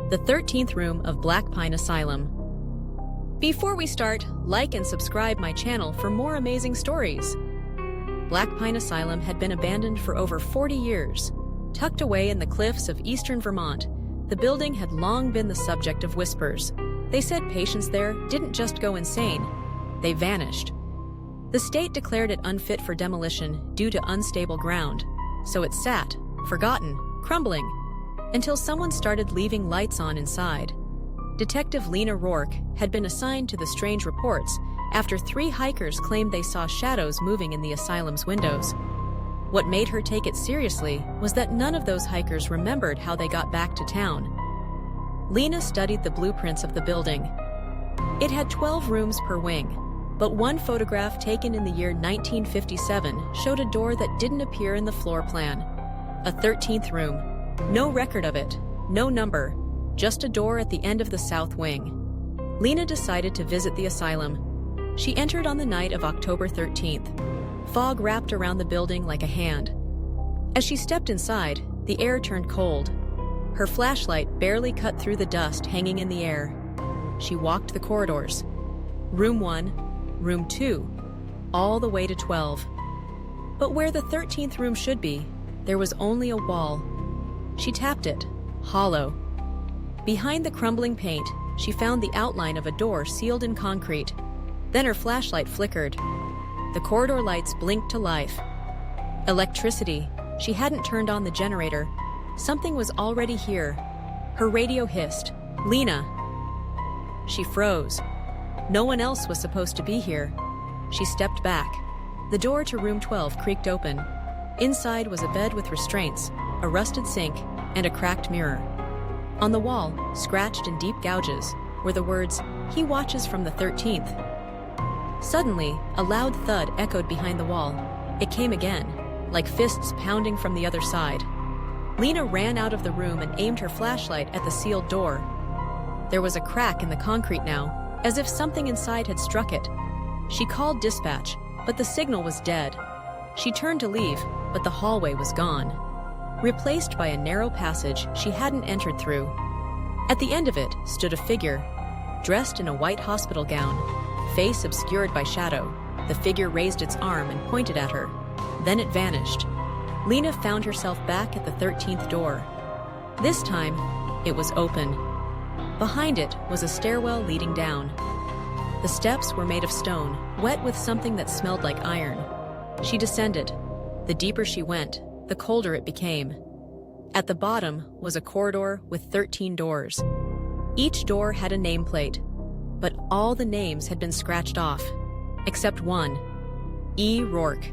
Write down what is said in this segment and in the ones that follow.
the 13th room of Blackpine Asylum. Before we start, like and subscribe my channel for more amazing stories. Blackpine Asylum had been abandoned for over 40 years. Tucked away in the cliffs of eastern Vermont, the building had long been the subject of whispers. They said patients there didn't just go insane, they vanished. The state declared it unfit for demolition due to unstable ground, so it sat, forgotten, crumbling, until someone started leaving lights on inside. Detective Lena Rourke had been assigned to the strange reports after 3 hikers claimed they saw shadows moving in the asylum's windows. What made her take it seriously was that none of those hikers remembered how they got back to town. Lena studied the blueprints of the building. It had 12 rooms per wing, but one photograph taken in the year 1957 showed a door that didn't appear in the floor plan. A 13th room. No record of it, no number, just a door at the end of the south wing. Lena decided to visit the asylum. She entered on the night of October 13th. Fog wrapped around the building like a hand. As she stepped inside, the air turned cold. Her flashlight barely cut through the dust hanging in the air. She walked the corridors. Room 1, room 2, all the way to 12. But where the 13th room should be, there was only a wall. She tapped it, hollow. Behind the crumbling paint, she found the outline of a door sealed in concrete. Then her flashlight flickered. The corridor lights blinked to life. Electricity. She hadn't turned on the generator. Something was already here. Her radio hissed, "Lena." She froze. No one else was supposed to be here. She stepped back. The door to room 12 creaked open. Inside was a bed with restraints, a rusted sink, and a cracked mirror. On the wall, scratched in deep gouges, were the words, "He watches from the 13th." Suddenly, a loud thud echoed behind the wall. It came again, like fists pounding from the other side. Lena ran out of the room and aimed her flashlight at the sealed door. There was a crack in the concrete now, as if something inside had struck it. She called dispatch, but the signal was dead. She turned to leave, but the hallway was gone, replaced by a narrow passage she hadn't entered through. At the end of it stood a figure, dressed in a white hospital gown, face obscured by shadow. The figure raised its arm and pointed at her. Then it vanished. Lena found herself back at the 13th door. This time, it was open. Behind it was a stairwell leading down. The steps were made of stone, wet with something that smelled like iron. She descended. The deeper she went, the colder it became. At the bottom was a corridor with 13 doors. Each door had a nameplate, but all the names had been scratched off, except one, E. Rourke.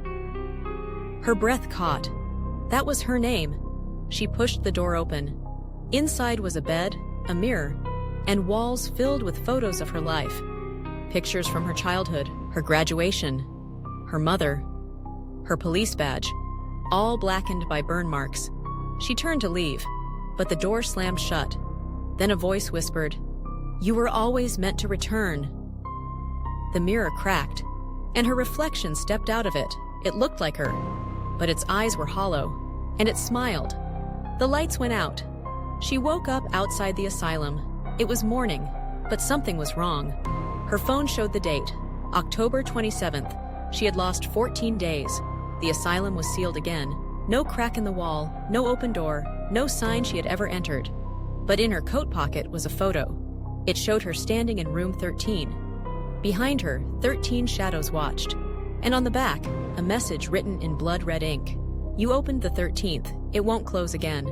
Her breath caught. That was her name. She pushed the door open. Inside was a bed, a mirror, and walls filled with photos of her life. Pictures from her childhood, her graduation, her mother, her police badge, all blackened by burn marks. She turned to leave, but the door slammed shut. Then a voice whispered, "You were always meant to return." The mirror cracked, and her reflection stepped out of it. It looked like her, but its eyes were hollow, and it smiled. The lights went out. She woke up outside the asylum. It was morning, but something was wrong. Her phone showed the date, October 27th. She had lost 14 days. The asylum was sealed again. No crack in the wall, no open door, no sign she had ever entered. But in her coat pocket was a photo. It showed her standing in room 13. Behind her, 13 shadows watched. And on the back, a message written in blood-red ink. "You opened the 13th. It won't close again."